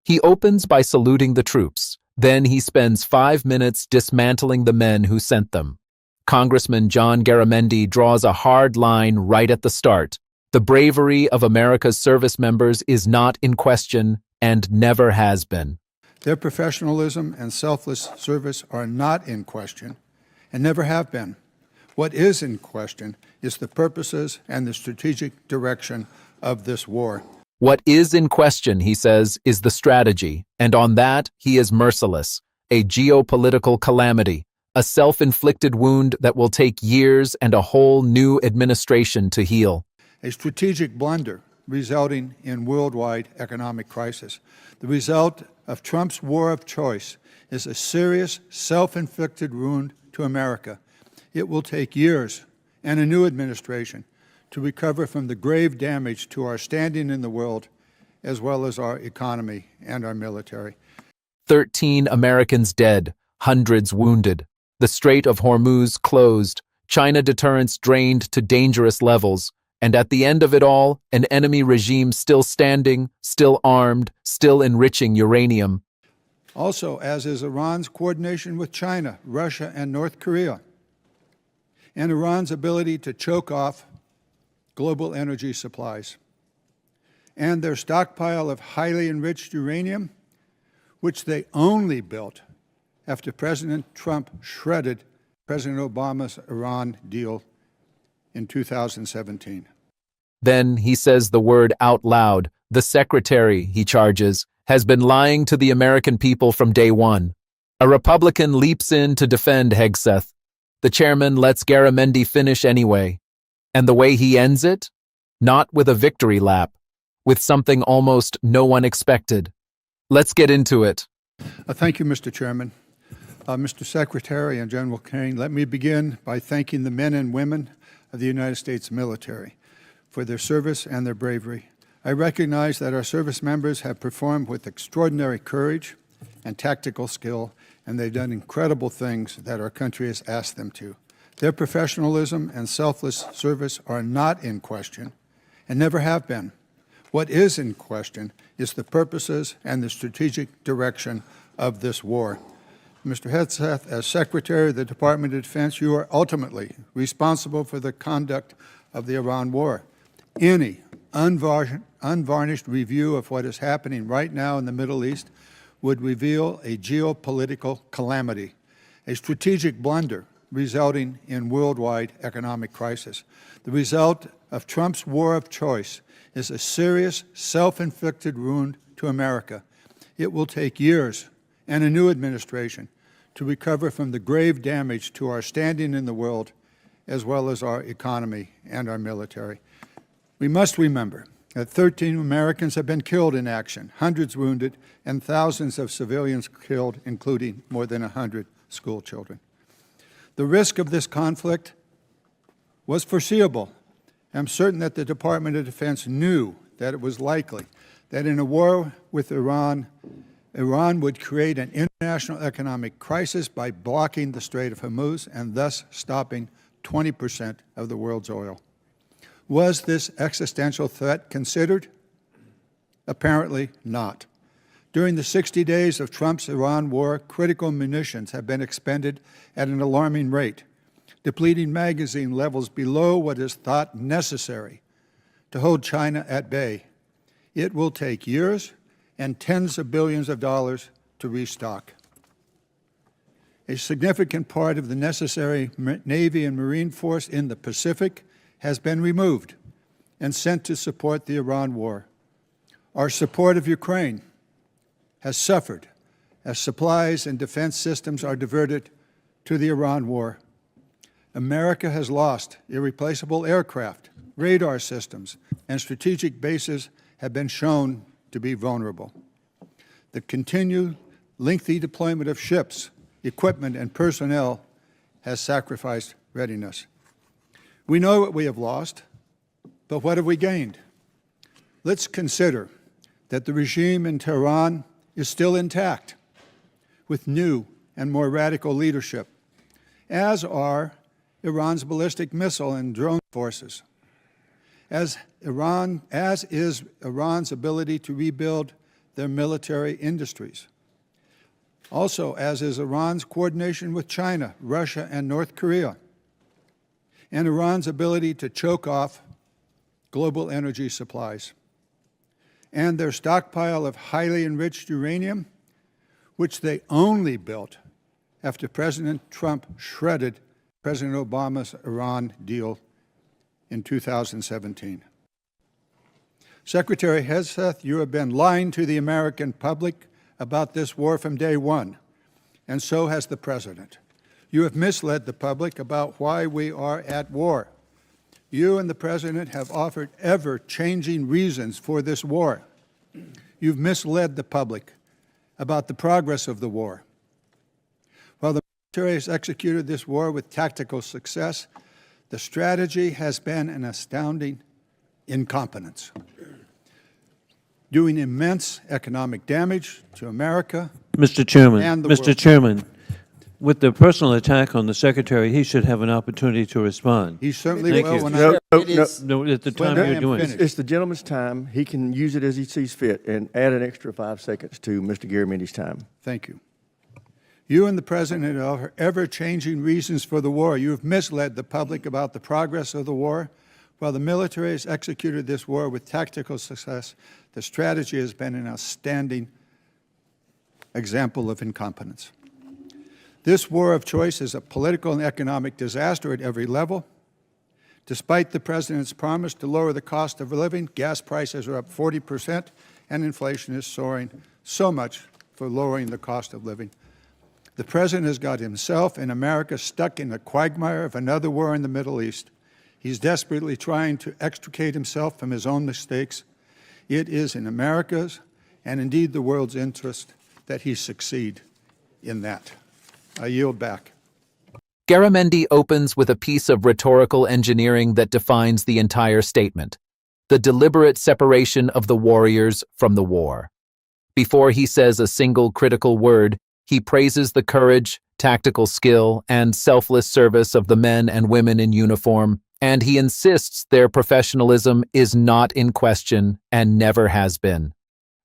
He opens by saluting the troops. Then he spends 5 minutes dismantling the men who sent them. Congressman John Garamendi draws a hard line right at the start. The bravery of America's service members is not in question and never has been. Their professionalism and selfless service are not in question and never have been. What is in question is the purposes and the strategic direction of this war. What is in question, he says, is the strategy, and on that he is merciless. A geopolitical calamity, a self-inflicted wound that will take years and a whole new administration to heal. A strategic blunder resulting in worldwide economic crisis. The result of Trump's war of choice is a serious self-inflicted wound to America. It will take years and a new administration to recover from the grave damage to our standing in the world, as well as our economy and our military. 13 Americans dead, hundreds wounded. The Strait of Hormuz closed, China deterrence drained to dangerous levels, and at the end of it all, an enemy regime still standing, still armed, still enriching uranium. Also, as is Iran's coordination with China, Russia, and North Korea, and Iran's ability to choke off global energy supplies, and their stockpile of highly enriched uranium, which they only built after President Trump shredded President Obama's Iran deal in 2017. Then he says the word out loud. The secretary, he charges, has been lying to the American people from day one. A Republican leaps in to defend Hegseth. The chairman lets Garamendi finish anyway. And the way he ends it? Not with a victory lap, with something almost no one expected. Let's get into it. Thank you, Mr. Chairman. Mr. Secretary and General Kane, let me begin by thanking the men and women of the United States military for their service and their bravery. I recognize that our service members have performed with extraordinary courage and tactical skill, and they've done incredible things that our country has asked them to. Their professionalism and selfless service are not in question and never have been. What is in question is the purposes and the strategic direction of this war. Mr. Hegseth, as Secretary of the Department of Defense, you are ultimately responsible for the conduct of the Iran war. Any unvarnished review of what is happening right now in the Middle East would reveal a geopolitical calamity, a strategic blunder resulting in worldwide economic crisis. The result of Trump's war of choice is a serious self-inflicted wound to America. It will take years and a new administration to recover from the grave damage to our standing in the world, as well as our economy and our military. We must remember that 13 Americans have been killed in action, hundreds wounded, and thousands of civilians killed, including more than 100 school children. The risk of this conflict was foreseeable. I'm certain that the Department of Defense knew that it was likely that in a war with Iran, Iran would create an international economic crisis by blocking the Strait of Hormuz and thus stopping 20% of the world's oil. Was this existential threat considered? Apparently not. During the 60 days of Trump's Iran war, critical munitions have been expended at an alarming rate, depleting magazine levels below what is thought necessary to hold China at bay. It will take years and tens of billions of dollars to restock. A significant part of the necessary Navy and Marine force in the Pacific has been removed and sent to support the Iran war. Our support of Ukraine has suffered as supplies and defense systems are diverted to the Iran war. America has lost irreplaceable aircraft, radar systems, and strategic bases have been shown to be vulnerable. The continued lengthy deployment of ships, equipment, and personnel has sacrificed readiness. We know what we have lost, but what have we gained? Let's consider that the regime in Tehran is still intact, with new and more radical leadership, as are Iran's ballistic missile and drone forces, as is Iran's ability to rebuild their military industries. Also, as is Iran's coordination with China, Russia, and North Korea, and Iran's ability to choke off global energy supplies, and their stockpile of highly enriched uranium, which they only built after President Trump shredded President Obama's Iran deal in 2017. Secretary Hegseth, you have been lying to the American public about this war from day one, and so has the President. You have misled the public about why we are at war. You and the President have offered ever-changing reasons for this war. You've misled the public about the progress of the war. While the military has executed this war with tactical success, the strategy has been an astounding incompetence, doing immense economic damage to America Mr. Chairman, and the Mr. world. Chairman, with the personal attack on the Secretary, he should have an opportunity to respond. He certainly Thank will you. when No, I... no, No, at the time When I you're am doing finished. it. it's the gentleman's time. He can use it as he sees fit and add an extra 5 seconds to Mr. Garamendi's time. Thank you. You and the President have ever-changing reasons for the war. You have misled the public about the progress of the war. While the military has executed this war with tactical success, the strategy has been an outstanding example of incompetence. This war of choice is a political and economic disaster at every level. Despite the President's promise to lower the cost of living, gas prices are up 40%, and inflation is soaring so much for lowering the cost of living. The President has got himself and America stuck in the quagmire of another war in the Middle East. He's desperately trying to extricate himself from his own mistakes. It is in America's, and indeed the world's interest, that he succeed in that. I yield back. Garamendi opens with a piece of rhetorical engineering that defines the entire statement: the deliberate separation of the warriors from the war. Before he says a single critical word, he praises the courage, tactical skill, and selfless service of the men and women in uniform, and he insists their professionalism is not in question and never has been.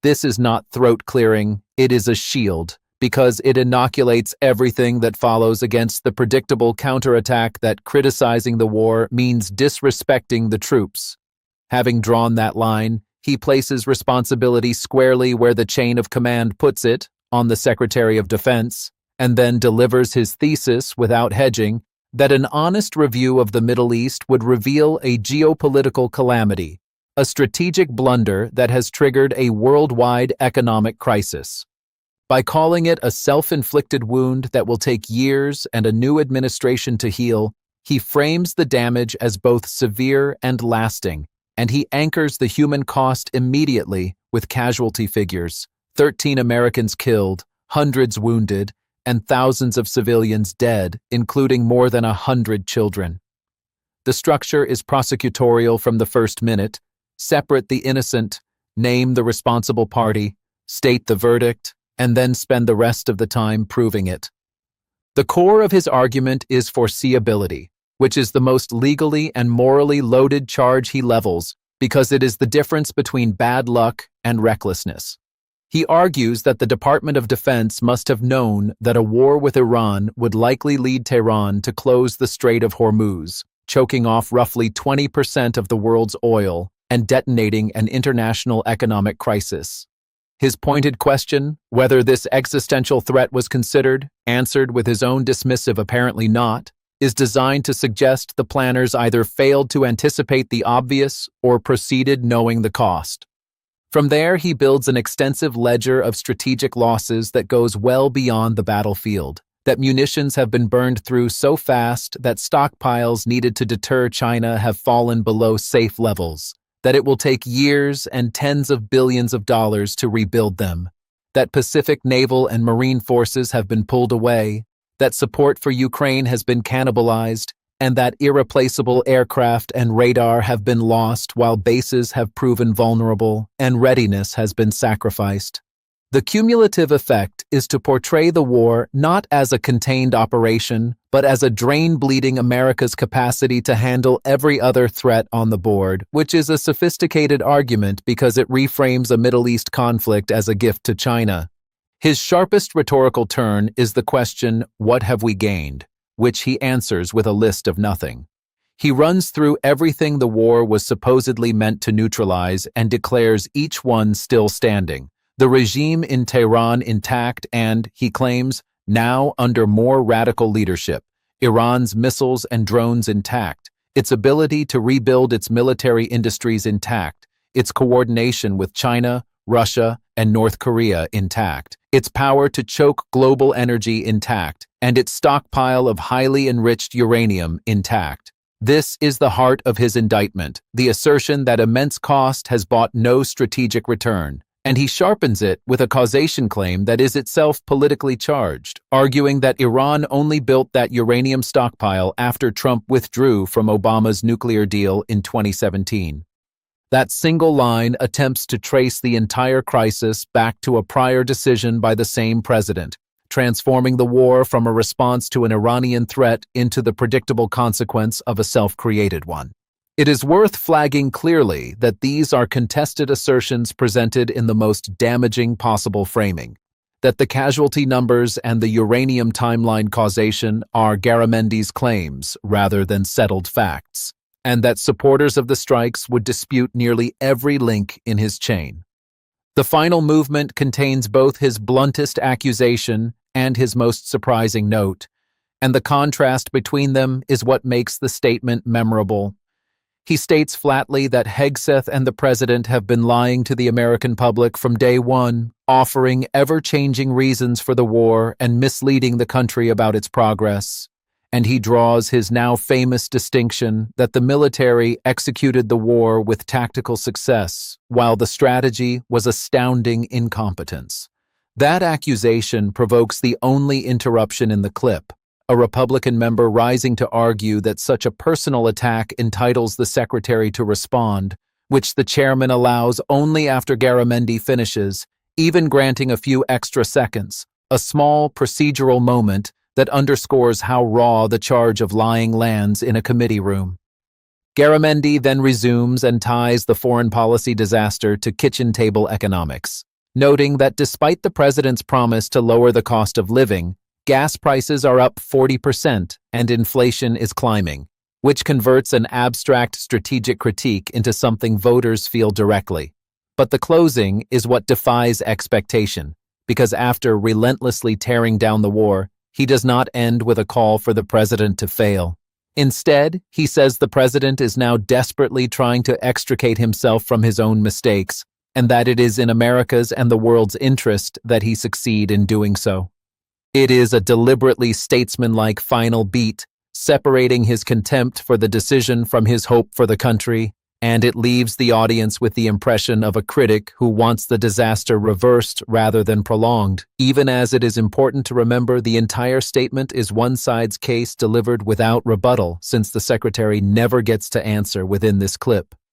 This is not throat-clearing, it is a shield, because it inoculates everything that follows against the predictable counterattack that criticizing the war means disrespecting the troops. Having drawn that line, he places responsibility squarely where the chain of command puts it, on the Secretary of Defense, and then delivers his thesis without hedging that an honest review of the Middle East would reveal a geopolitical calamity, a strategic blunder that has triggered a worldwide economic crisis. By calling it a self-inflicted wound that will take years and a new administration to heal, he frames the damage as both severe and lasting, and he anchors the human cost immediately with casualty figures: 13 Americans killed, hundreds wounded, and thousands of civilians dead, including more than 100 children. The structure is prosecutorial from the first minute: separate the innocent, name the responsible party, state the verdict, and then spend the rest of the time proving it. The core of his argument is foreseeability, which is the most legally and morally loaded charge he levels because it is the difference between bad luck and recklessness. He argues that the Department of Defense must have known that a war with Iran would likely lead Tehran to close the Strait of Hormuz, choking off roughly 20% of the world's oil and detonating an international economic crisis. His pointed question, whether this existential threat was considered, answered with his own dismissive apparently not, is designed to suggest the planners either failed to anticipate the obvious or proceeded knowing the cost. From there, he builds an extensive ledger of strategic losses that goes well beyond the battlefield, that munitions have been burned through so fast that stockpiles needed to deter China have fallen below safe levels, that it will take years and tens of billions of dollars to rebuild them, that Pacific naval and marine forces have been pulled away, that support for Ukraine has been cannibalized, and that irreplaceable aircraft and radar have been lost while bases have proven vulnerable and readiness has been sacrificed. The cumulative effect is to portray the war not as a contained operation, but as a drain bleeding America's capacity to handle every other threat on the board, which is a sophisticated argument because it reframes a Middle East conflict as a gift to China. His sharpest rhetorical turn is the question, "What have we gained?" which he answers with a list of nothing. He runs through everything the war was supposedly meant to neutralize and declares each one still standing. The regime in Tehran intact and, he claims, now under more radical leadership. Iran's missiles and drones intact. Its ability to rebuild its military industries intact. Its coordination with China, Russia, and North Korea intact. Its power to choke global energy intact. And its stockpile of highly enriched uranium intact. This is the heart of his indictment, the assertion that immense cost has bought no strategic return, and he sharpens it with a causation claim that is itself politically charged, arguing that Iran only built that uranium stockpile after Trump withdrew from Obama's nuclear deal in 2017. That single line attempts to trace the entire crisis back to a prior decision by the same president, transforming the war from a response to an Iranian threat into the predictable consequence of a self-created one. It is worth flagging clearly that these are contested assertions presented in the most damaging possible framing, that the casualty numbers and the uranium timeline causation are Garamendi's claims rather than settled facts, and that supporters of the strikes would dispute nearly every link in his chain. The final movement contains both his bluntest accusation and his most surprising note, and the contrast between them is what makes the statement memorable. He states flatly that Hegseth and the president have been lying to the American public from day one, offering ever-changing reasons for the war and misleading the country about its progress. And he draws his now famous distinction that the military executed the war with tactical success, while the strategy was astounding incompetence. That accusation provokes the only interruption in the clip, a Republican member rising to argue that such a personal attack entitles the secretary to respond, which the chairman allows only after Garamendi finishes, even granting a few extra seconds, a small procedural moment that underscores how raw the charge of lying lands in a committee room. Garamendi then resumes and ties the foreign policy disaster to kitchen table economics, noting that despite the president's promise to lower the cost of living, gas prices are up 40% and inflation is climbing, which converts an abstract strategic critique into something voters feel directly. But the closing is what defies expectation, because after relentlessly tearing down the war, he does not end with a call for the president to fail. Instead, he says the president is now desperately trying to extricate himself from his own mistakes, and that it is in America's and the world's interest that he succeed in doing so. It is a deliberately statesmanlike final beat, separating his contempt for the decision from his hope for the country, and it leaves the audience with the impression of a critic who wants the disaster reversed rather than prolonged, even as it is important to remember the entire statement is one side's case delivered without rebuttal, since the secretary never gets to answer within this clip.